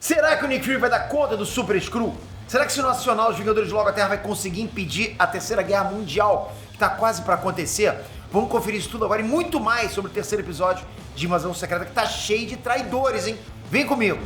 Será que o Nick Fury vai dar conta do Super Skrull? Será que se não acionar os Vingadores logo a Terra vai conseguir impedir a Terceira Guerra Mundial, que tá quase pra acontecer? Vamos conferir isso tudo agora e muito mais sobre o terceiro episódio de Invasão Secreta, que tá cheio de traidores, hein? Vem comigo!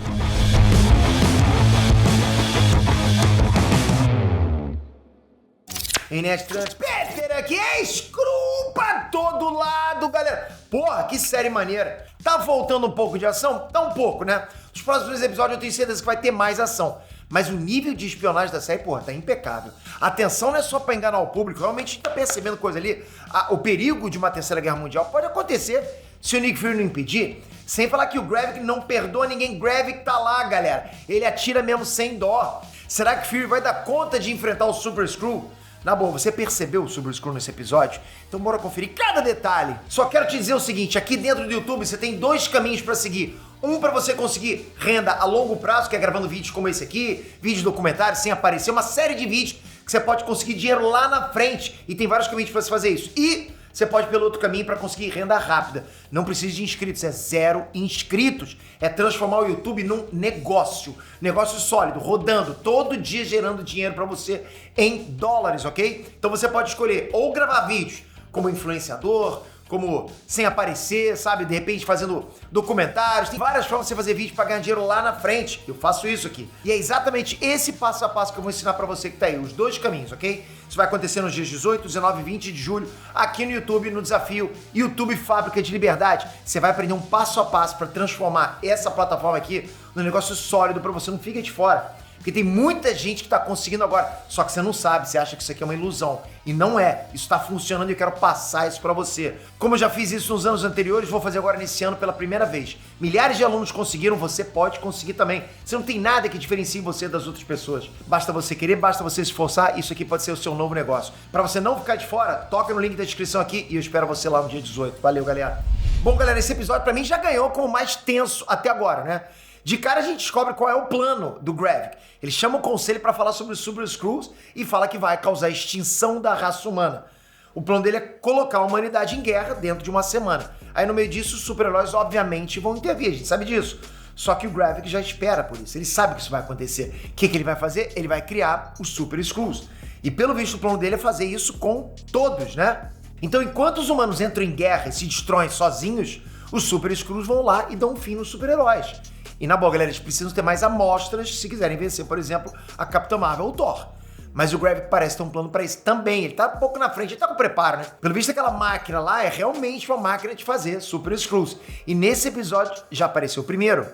Inestrante Peter aqui, é Skrull pra todo lado, galera. Porra, que série maneira. Tá voltando um pouco de ação? Tá um pouco, né? Nos próximos episódios eu tenho certeza que vai ter mais ação. Mas o nível de espionagem da série, porra, tá impecável. A atenção não é só pra enganar o público, realmente tá percebendo coisa ali. O perigo de uma terceira guerra mundial pode acontecer se o Nick Fury não impedir. Sem falar que o Gravik não perdoa ninguém. Gravik tá lá, galera. Ele atira mesmo sem dó. Será que Fury vai dar conta de enfrentar o Super Skrull? Na boa, você percebeu o Super Skrull nesse episódio? Então bora conferir cada detalhe. Só quero te dizer o seguinte, aqui dentro do YouTube você tem dois caminhos pra seguir. Um pra você conseguir renda a longo prazo, que é gravando vídeos como esse aqui, vídeos documentários sem aparecer, uma série de vídeos que você pode conseguir dinheiro lá na frente. E tem vários caminhos pra você fazer isso. E você pode ir pelo outro caminho para conseguir renda rápida. Não precisa de inscritos, é 0 inscritos. É transformar o YouTube num negócio. Negócio sólido, rodando, todo dia gerando dinheiro para você em dólares, ok? Então você pode escolher ou gravar vídeos como influenciador, como sem aparecer, sabe? De repente fazendo documentários. Tem várias formas de você fazer vídeo para ganhar dinheiro lá na frente. Eu faço isso aqui. E é exatamente esse passo a passo que eu vou ensinar para você que tá aí. Os dois caminhos, ok? Isso vai acontecer nos dias 18, 19 e 20 de julho, aqui no YouTube, no desafio YouTube Fábrica de Liberdade. Você vai aprender um passo a passo para transformar essa plataforma aqui num negócio sólido para você não ficar de fora. Porque tem muita gente que tá conseguindo agora, só que você não sabe, você acha que isso aqui é uma ilusão. E não é, isso tá funcionando e eu quero passar isso pra você. Como eu já fiz isso nos anos anteriores, vou fazer agora nesse ano pela primeira vez. Milhares de alunos conseguiram, você pode conseguir também. Você não tem nada que diferencie você das outras pessoas. Basta você querer, basta você se esforçar, isso aqui pode ser o seu novo negócio. Pra você não ficar de fora, toca no link da descrição aqui e eu espero você lá no dia 18. Valeu, galera. Bom, galera, esse episódio pra mim já ganhou como o mais tenso até agora, né? De cara a gente descobre qual é o plano do Gravik. Ele chama o conselho para falar sobre os Super Skrulls e fala que vai causar a extinção da raça humana. O plano dele é colocar a humanidade em guerra dentro de uma semana. Aí no meio disso os super-heróis obviamente vão intervir, a gente sabe disso. Só que o Gravik já espera por isso, ele sabe que isso vai acontecer. O que ele vai fazer? Ele vai criar os Super Skrulls. E pelo visto o plano dele é fazer isso com todos, né? Então enquanto os humanos entram em guerra e se destroem sozinhos, os Super Skrulls vão lá e dão fim nos super-heróis. E na boa, galera, eles precisam ter mais amostras se quiserem vencer, por exemplo, a Capitã Marvel ou o Thor. Mas o Gravik parece ter um plano pra isso também. Ele tá um pouco na frente, ele tá com preparo, né? Pelo visto, aquela máquina lá é realmente uma máquina de fazer Super Skrulls. E nesse episódio já apareceu o primeiro.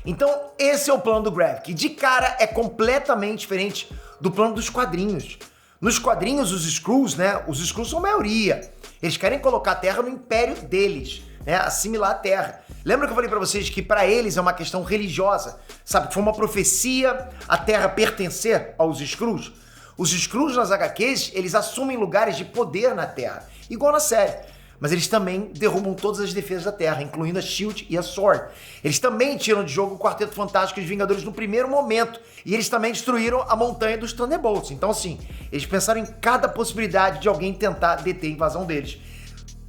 Então, esse é o plano do Gravik. De cara, é completamente diferente do plano dos quadrinhos. Nos quadrinhos, os Skrulls, né? Os Skrulls são a maioria. Eles querem colocar a Terra no império deles, né? Assimilar a Terra. Lembra que eu falei pra vocês que pra eles é uma questão religiosa? Sabe, que foi uma profecia a Terra pertencer aos Skrulls? Os Skrulls nas HQs, eles assumem lugares de poder na Terra, igual na série. Mas eles também derrubam todas as defesas da Terra, incluindo a SHIELD e a SWORD. Eles também tiram de jogo o Quarteto Fantástico e os Vingadores no primeiro momento. E eles também destruíram a montanha dos Thunderbolts. Então assim, eles pensaram em cada possibilidade de alguém tentar deter a invasão deles.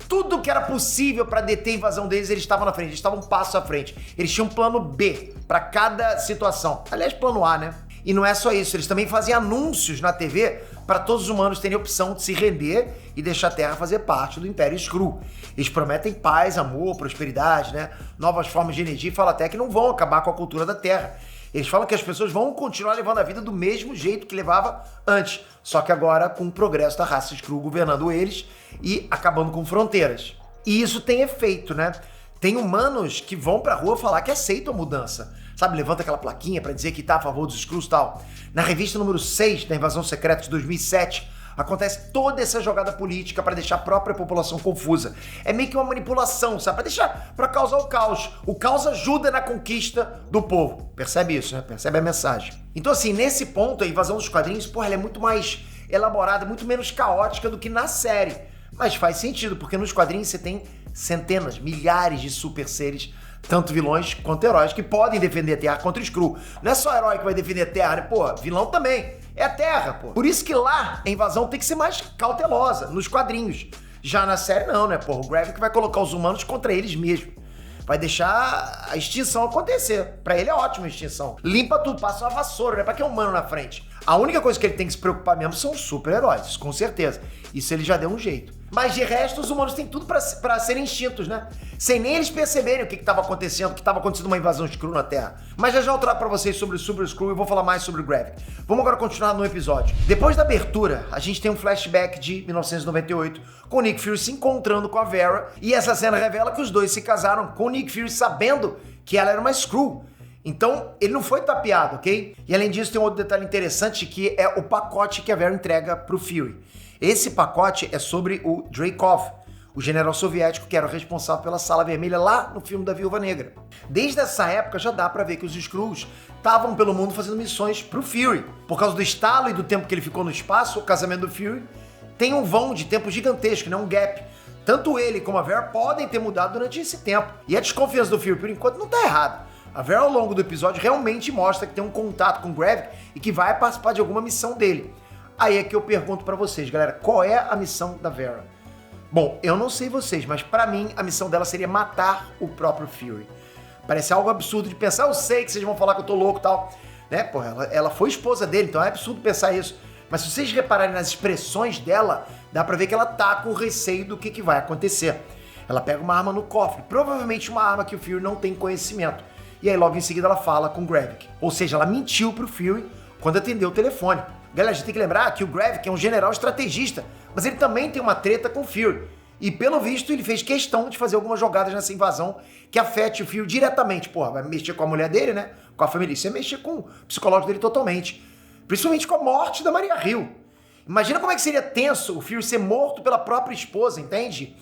Tudo que era possível para deter a invasão deles, eles estavam na frente, eles estavam um passo à frente. Eles tinham um plano B para cada situação. Aliás, plano A, né? E não é só isso, eles também fazem anúncios na TV para todos os humanos terem a opção de se render e deixar a Terra fazer parte do Império Skrull. Eles prometem paz, amor, prosperidade, né? Novas formas de energia e falam até que não vão acabar com a cultura da Terra. Eles falam que as pessoas vão continuar levando a vida do mesmo jeito que levava antes, só que agora com o progresso da raça Skrull governando eles e acabando com fronteiras. E isso tem efeito, né? Tem humanos que vão pra rua falar que aceitam a mudança. Sabe, levanta aquela plaquinha pra dizer que tá a favor dos Skrulls e tal. Na revista número 6 da Invasão Secreta de 2007, acontece toda essa jogada política para deixar a própria população confusa. É meio que uma manipulação, sabe? Para causar o caos. O caos ajuda na conquista do povo. Percebe isso, né? Percebe a mensagem. Então assim, nesse ponto, a invasão dos quadrinhos, porra, ela é muito mais elaborada, muito menos caótica do que na série. Mas faz sentido, porque nos quadrinhos você tem centenas, milhares de super seres, tanto vilões quanto heróis, que podem defender a Terra contra o Skrull. Não é só herói que vai defender a Terra, né? Pô, vilão também. É a Terra, pô. Por isso que lá a invasão tem que ser mais cautelosa, nos quadrinhos. Já na série não, né, pô? O Gravik vai colocar os humanos contra eles mesmos. Vai deixar a extinção acontecer. Pra ele é ótimo a extinção. Limpa tudo, passa uma vassoura, né? Pra que um humano na frente? A única coisa que ele tem que se preocupar mesmo são os super-heróis, com certeza. Isso ele já deu um jeito. Mas de resto, os humanos têm tudo pra serem extintos, né? Sem nem eles perceberem o que estava acontecendo, que estava acontecendo uma invasão Skrull na Terra. Mas já eu trago pra vocês sobre o Super Skrull e vou falar mais sobre o Gravik. Vamos agora continuar no episódio. Depois da abertura, a gente tem um flashback de 1998, com o Nick Fury se encontrando com a Vera, e essa cena revela que os dois se casaram com o Nick Fury sabendo que ela era uma Skrull. Então, ele não foi tapeado, ok? E além disso, tem um outro detalhe interessante que é o pacote que a Vera entrega pro Fury. Esse pacote é sobre o Dreykov, o general soviético que era o responsável pela Sala Vermelha lá no filme da Viúva Negra. Desde essa época já dá pra ver que os Skrulls estavam pelo mundo fazendo missões pro Fury. Por causa do estalo e do tempo que ele ficou no espaço, o casamento do Fury tem um vão de tempo gigantesco, né? Um gap. Tanto ele como a Vera podem ter mudado durante esse tempo. E a desconfiança do Fury, por enquanto, não tá errada. A Vera, ao longo do episódio, realmente mostra que tem um contato com o Gravik e que vai participar de alguma missão dele. Aí é que eu pergunto pra vocês, galera, qual é a missão da Vera? Bom, eu não sei vocês, mas pra mim a missão dela seria matar o próprio Fury. Parece algo absurdo de pensar, eu sei que vocês vão falar que eu tô louco e tal, né? Pô, ela foi esposa dele, então é absurdo pensar isso. Mas se vocês repararem nas expressões dela, dá pra ver que ela tá com receio do que vai acontecer. Ela pega uma arma no cofre, provavelmente uma arma que o Fury não tem conhecimento. E aí logo em seguida ela fala com o Gravik. Ou seja, ela mentiu pro Fury quando atendeu o telefone. Galera, a gente tem que lembrar que o Gravik é um general estrategista, mas ele também tem uma treta com o Fury. E pelo visto ele fez questão de fazer algumas jogadas nessa invasão que afete o Fury diretamente. Porra, vai mexer com a mulher dele, né? Com a família. Isso é mexer com o psicológico dele totalmente. Principalmente com a morte da Maria Hill. Imagina como é que seria tenso o Fury ser morto pela própria esposa, entende?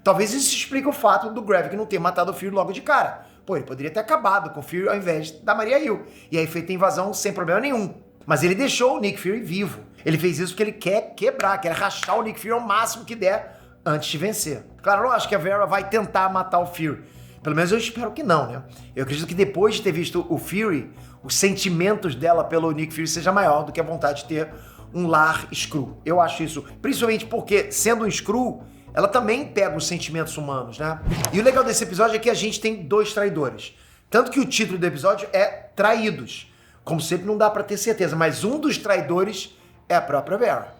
Talvez isso explique o fato do Gravik não ter matado o Fury logo de cara. Pô, ele poderia ter acabado com o Fury ao invés da Maria Hill. E aí feito a invasão sem problema nenhum. Mas ele deixou o Nick Fury vivo. Ele fez isso porque ele quer quebrar, quer rachar o Nick Fury ao máximo que der antes de vencer. Claro, eu não acho que a Vera vai tentar matar o Fury. Pelo menos eu espero que não, né? Eu acredito que depois de ter visto o Fury, os sentimentos dela pelo Nick Fury seja maior do que a vontade de ter um lar Skrull. Eu acho isso, principalmente porque, sendo um Skrull, ela também pega os sentimentos humanos, né? E o legal desse episódio é que a gente tem dois traidores. Tanto que o título do episódio é Traídos. Como sempre, não dá pra ter certeza, mas um dos traidores é a própria Vera.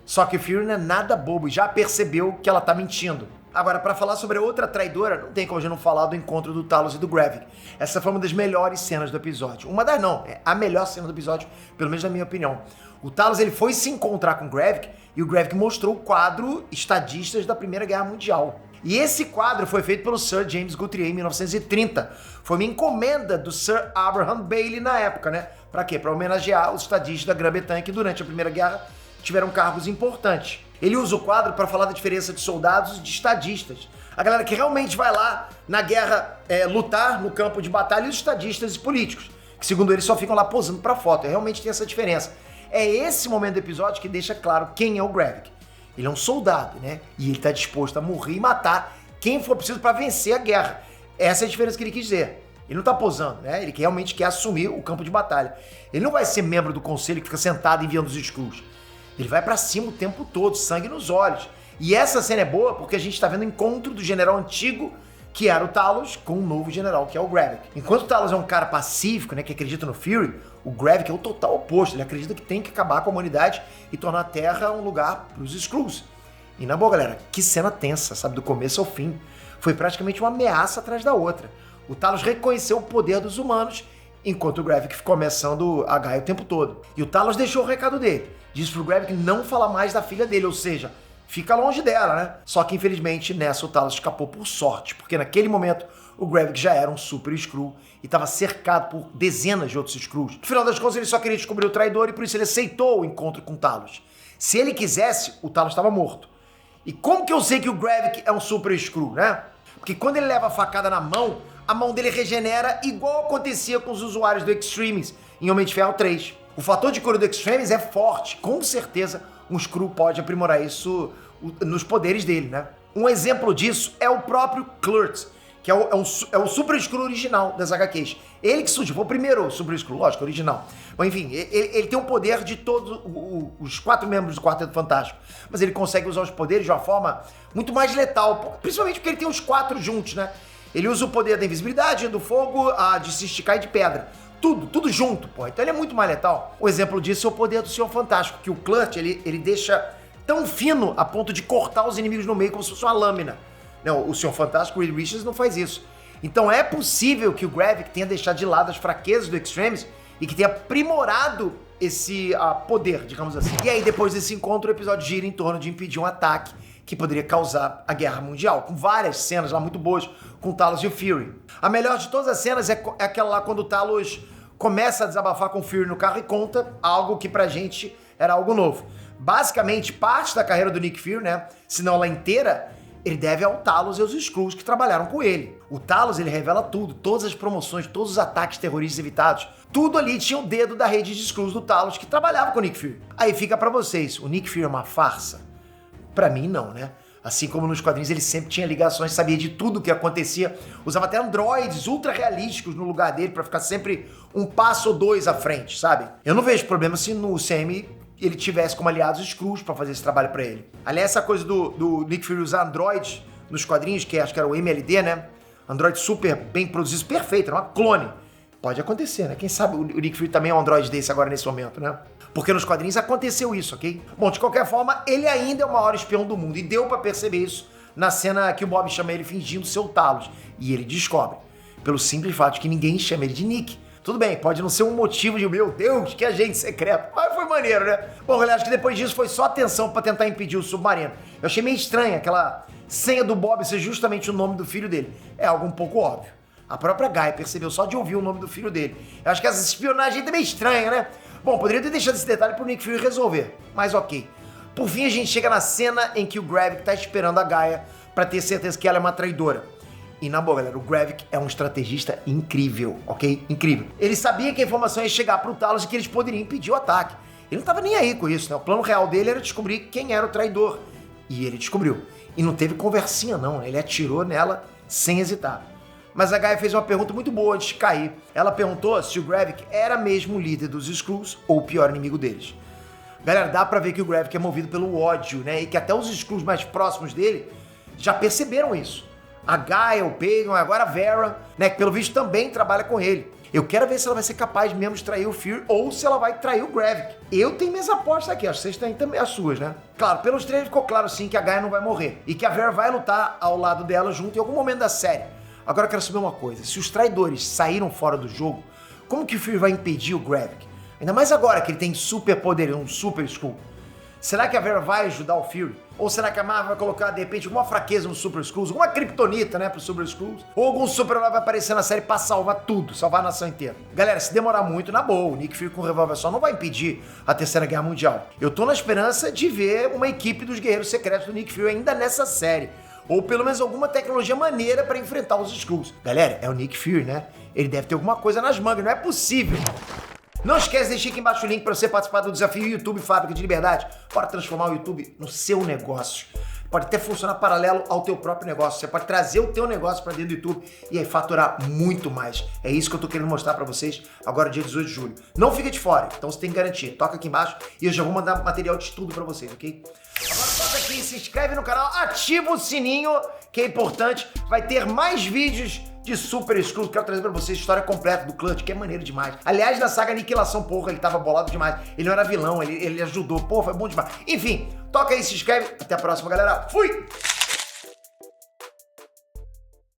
Só que o Fury não é nada bobo e já percebeu que ela tá mentindo. Agora, pra falar sobre a outra traidora, não tem como a gente não falar do encontro do Talos e do Gravik. Essa foi uma das melhores cenas do episódio. Uma das não, é a melhor cena do episódio, pelo menos na minha opinião. O Talos, ele foi se encontrar com o Gravik e o Gravik mostrou o quadro Estadistas da Primeira Guerra Mundial. E esse quadro foi feito pelo Sir James Guthrie em 1930. Foi uma encomenda do Sir Abraham Bailey na época, né? Pra quê? Pra homenagear os estadistas da Grã-Bretanha que durante a Primeira Guerra tiveram cargos importantes. Ele usa o quadro para falar da diferença de soldados e de estadistas. A galera que realmente vai lá na guerra lutar no campo de batalha e os estadistas e políticos, que segundo ele só ficam lá posando pra foto. Realmente tem essa diferença. É esse momento do episódio que deixa claro quem é o Gravik. Ele é um soldado, né? E ele tá disposto a morrer e matar quem for preciso para vencer a guerra. Essa é a diferença que ele quis dizer. Ele não tá posando, né? Ele realmente quer assumir o campo de batalha. Ele não vai ser membro do conselho que fica sentado enviando os Skrulls. Ele vai pra cima o tempo todo, sangue nos olhos. E essa cena é boa porque a gente tá vendo o encontro do general antigo, que era o Talos, com o novo general, que é o Gravik. Enquanto o Talos é um cara pacífico, né, que acredita no Fury, o Gravik é o total oposto. Ele acredita que tem que acabar com a humanidade e tornar a Terra um lugar pros Skrulls. E na boa, galera, que cena tensa, sabe? Do começo ao fim. Foi praticamente uma ameaça atrás da outra. O Talos reconheceu o poder dos humanos, enquanto o Gravik ficou ameaçando a Gaia o tempo todo. E o Talos deixou o recado dele. Disse pro Gravik não falar mais da filha dele, ou seja, fica longe dela, né? Só que infelizmente nessa o Talos escapou por sorte, porque naquele momento o Gravik já era um super Skrull e estava cercado por dezenas de outros Skrulls. No final das contas ele só queria descobrir o traidor e por isso ele aceitou o encontro com o Talos. Se ele quisesse, o Talos estava morto. E como que eu sei que o Gravik é um super Skrull, né? Porque quando ele leva a facada na mão, a mão dele regenera igual acontecia com os usuários do Extremes em Homem de Ferro 3. O fator de cura do Extremes é forte, com certeza um Skrull pode aprimorar isso nos poderes dele, né? Um exemplo disso é o próprio Kl'rt, que é o Super Skrull original das HQs. Ele que surgiu, foi o primeiro Super Skrull, lógico, original. Mas enfim, ele tem o poder de todos os 4 membros do Quarteto Fantástico, mas ele consegue usar os poderes de uma forma muito mais letal, principalmente porque ele tem os 4 juntos, né? Ele usa o poder da invisibilidade, do fogo, de se esticar e de pedra. Tudo junto, pô. Então ele é muito mais letal. Um exemplo disso é o poder do Senhor Fantástico, que o Clutch, ele deixa tão fino a ponto de cortar os inimigos no meio como se fosse uma lâmina. Não, o Senhor Fantástico, o Reed Richards, não faz isso. Então é possível que o Gravik tenha deixado de lado as fraquezas do Extremis e que tenha aprimorado esse poder, digamos assim. E aí, depois desse encontro, o episódio gira em torno de impedir um ataque que poderia causar a Guerra Mundial, com várias cenas lá muito boas, com o Talos e o Fury. A melhor de todas as cenas é aquela lá quando o Talos começa a desabafar com o Fury no carro e conta algo que pra gente era algo novo. Basicamente, parte da carreira do Nick Fury, né, se não ela inteira, ele deve ao Talos e aos Skrulls que trabalharam com ele. O Talos, ele revela tudo, todas as promoções, todos os ataques terroristas evitados. Tudo ali tinha o dedo da rede de Skrulls do Talos que trabalhava com o Nick Fury. Aí fica pra vocês, o Nick Fury é uma farsa? Pra mim, não, né? Assim como nos quadrinhos ele sempre tinha ligações, sabia de tudo o que acontecia, usava até androides ultra realísticos no lugar dele pra ficar sempre um passo ou dois à frente, sabe? Eu não vejo problema se no CM ele tivesse como aliados os Skrulls pra fazer esse trabalho pra ele. Aliás, essa coisa do Nick Fury usar androids nos quadrinhos, que acho que era o MLD, né? Android super bem produzido, perfeito, era uma clone. Pode acontecer, né? Quem sabe o Nick Fury também é um android desse agora nesse momento, né? Porque nos quadrinhos aconteceu isso, ok? Bom, de qualquer forma, ele ainda é o maior espião do mundo. E deu pra perceber isso na cena que o Bob chama ele fingindo ser o Talos. E ele descobre, pelo simples fato de que ninguém chama ele de Nick. Tudo bem, pode não ser um motivo de, meu Deus, que agente secreto. Mas foi maneiro, né? Bom, galera, acho que depois disso foi só atenção pra tentar impedir o submarino. Eu achei meio estranha aquela senha do Bob ser justamente o nome do filho dele. É algo um pouco óbvio. A própria Gaia percebeu só de ouvir o nome do filho dele. Eu acho que essa espionagem é meio estranha, né? Bom, poderia ter deixado esse detalhe pro Nick Fury resolver, mas ok. Por fim, a gente chega na cena em que o Gravik tá esperando a Gaia pra ter certeza que ela é uma traidora. E na boa, galera, o Gravik é um estrategista incrível, ok? Incrível. Ele sabia que a informação ia chegar pro Talos e que eles poderiam impedir o ataque. Ele não tava nem aí com isso, né? O plano real dele era descobrir quem era o traidor. E ele descobriu. E não teve conversinha, não, né? Ele atirou nela sem hesitar. Mas a Gaia fez uma pergunta muito boa antes de cair. Ela perguntou se o Gravik era mesmo o líder dos Skrulls ou o pior inimigo deles. Galera, dá pra ver que o Gravik é movido pelo ódio, né? E que até os Skrulls mais próximos dele já perceberam isso. A Gaia, o Pagan, agora a Vera, né? Que pelo visto também trabalha com ele. Eu quero ver se ela vai ser capaz mesmo de trair o Fury ou se ela vai trair o Gravik. Eu tenho minhas apostas aqui, acho que vocês têm também as suas, né? Claro, pelos trailers ficou claro sim que a Gaia não vai morrer. E que a Vera vai lutar ao lado dela junto em algum momento da série. Agora eu quero saber uma coisa, se os traidores saíram fora do jogo, como que o Fury vai impedir o Gravik? Ainda mais agora que ele tem super poder, um super Skrull. Será que a Vera vai ajudar o Fury? Ou será que a Marvel vai colocar, de repente, alguma fraqueza no Super Skrulls, alguma kryptonita, né, pro Super Skrulls? Ou algum super-herói vai aparecer na série pra salvar tudo, salvar a nação inteira? Galera, se demorar muito, na boa, o Nick Fury com o revólver só não vai impedir a Terceira Guerra Mundial. Eu tô na esperança de ver uma equipe dos Guerreiros Secretos do Nick Fury ainda nessa série. Ou pelo menos alguma tecnologia maneira pra enfrentar os Skrulls. Galera, é o Nick Fury, né? Ele deve ter alguma coisa nas mangas, não é possível. Não esquece de deixar aqui embaixo o link para você participar do desafio YouTube Fábrica de Liberdade. Bora transformar o YouTube no seu negócio. Pode até funcionar paralelo ao teu próprio negócio. Você pode trazer o teu negócio para dentro do YouTube e aí faturar muito mais. É isso que eu tô querendo mostrar para vocês agora, dia 18 de julho. Não fica de fora, então você tem que garantir. Toca aqui embaixo e eu já vou mandar material de estudo para vocês, ok? Agora toca aqui, se inscreve no canal, ativa o sininho, que é importante. Vai ter mais vídeos de Super Skrull. Quero trazer pra vocês a história completa do Clutch, que é maneiro demais. Aliás, na saga Aniquilação, porra, ele tava bolado demais. Ele não era vilão, ele ajudou. Pô, foi bom demais. Enfim, toca aí, se inscreve. Até a próxima, galera. Fui!